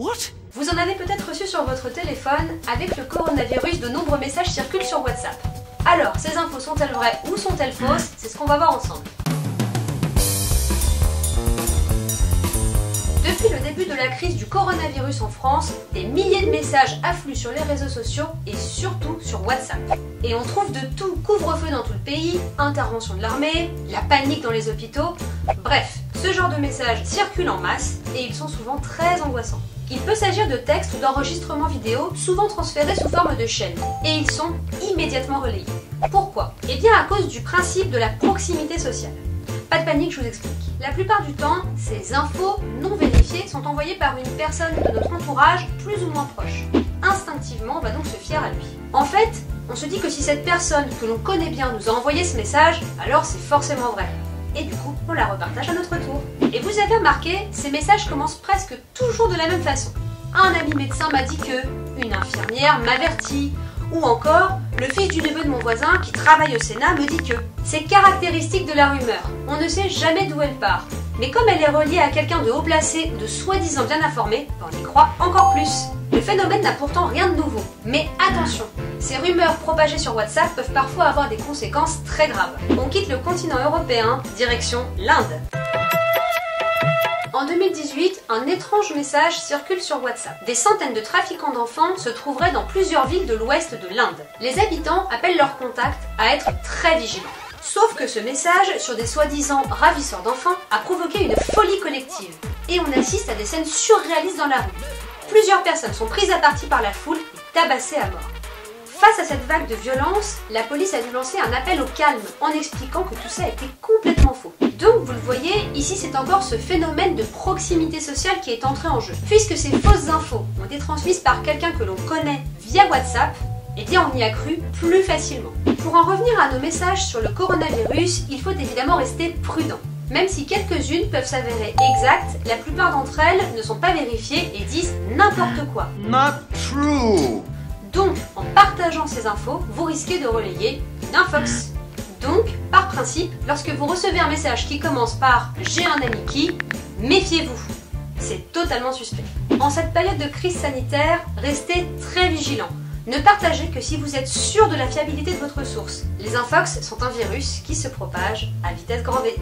What? Vous en avez peut-être reçu sur votre téléphone. Avec le coronavirus, de nombreux messages circulent sur WhatsApp. Alors, ces infos sont-elles vraies ou sont-elles fausses? C'est ce qu'on va voir ensemble. Depuis le début de la crise du coronavirus en France, des milliers de messages affluent sur les réseaux sociaux et surtout sur WhatsApp. Et on trouve de tout, couvre-feu dans tout le pays, intervention de l'armée, la panique dans les hôpitaux, bref, ce genre de messages circulent en masse et ils sont souvent très angoissants. Il peut s'agir de textes ou d'enregistrements vidéo, souvent transférés sous forme de chaînes, et ils sont immédiatement relayés. Pourquoi? Eh bien à cause du principe de la proximité sociale. Pas de panique, je vous explique. La plupart du temps, ces infos non vérifiées sont envoyées par une personne de notre entourage plus ou moins proche. Instinctivement, on va donc se fier à lui. En fait, on se dit que si cette personne que l'on connaît bien nous a envoyé ce message, alors c'est forcément vrai. Et du coup, on la repartage à notre tour. Et vous avez remarqué, ces messages commencent presque toujours de la même façon. Un ami médecin m'a dit que, une infirmière m'avertit, ou encore, le fils du neveu de mon voisin qui travaille au Sénat me dit que. C'est caractéristique de la rumeur. On ne sait jamais d'où elle part. Mais comme elle est reliée à quelqu'un de haut placé ou de soi-disant bien informé, on y croit encore plus. Le phénomène n'a pourtant rien de nouveau. Mais attention, ces rumeurs propagées sur WhatsApp peuvent parfois avoir des conséquences très graves. On quitte le continent européen, direction l'Inde. En 2018, un étrange message circule sur WhatsApp. Des centaines de trafiquants d'enfants se trouveraient dans plusieurs villes de l'ouest de l'Inde. Les habitants appellent leurs contacts à être très vigilants. Sauf que ce message, sur des soi-disant ravisseurs d'enfants, a provoqué une folie collective. Et on assiste à des scènes surréalistes dans la rue. Plusieurs personnes sont prises à partie par la foule et tabassées à mort. Face à cette vague de violence, la police a dû lancer un appel au calme en expliquant que tout ça était complètement faux. Donc, vous le voyez, ici c'est encore ce phénomène de proximité sociale qui est entré en jeu. Puisque ces fausses infos ont été transmises par quelqu'un que l'on connaît via WhatsApp, eh bien on y a cru plus facilement. Pour en revenir à nos messages sur le coronavirus, il faut évidemment rester prudent. Même si quelques-unes peuvent s'avérer exactes, la plupart d'entre elles ne sont pas vérifiées et disent n'importe quoi. Not true. Donc, en partageant ces infos, vous risquez de relayer une infox. Donc, par principe, lorsque vous recevez un message qui commence par « J'ai un ami qui », méfiez-vous. C'est totalement suspect. En cette période de crise sanitaire, restez très vigilants. Ne partagez que si vous êtes sûr de la fiabilité de votre source. Les infox sont un virus qui se propage à vitesse grand V.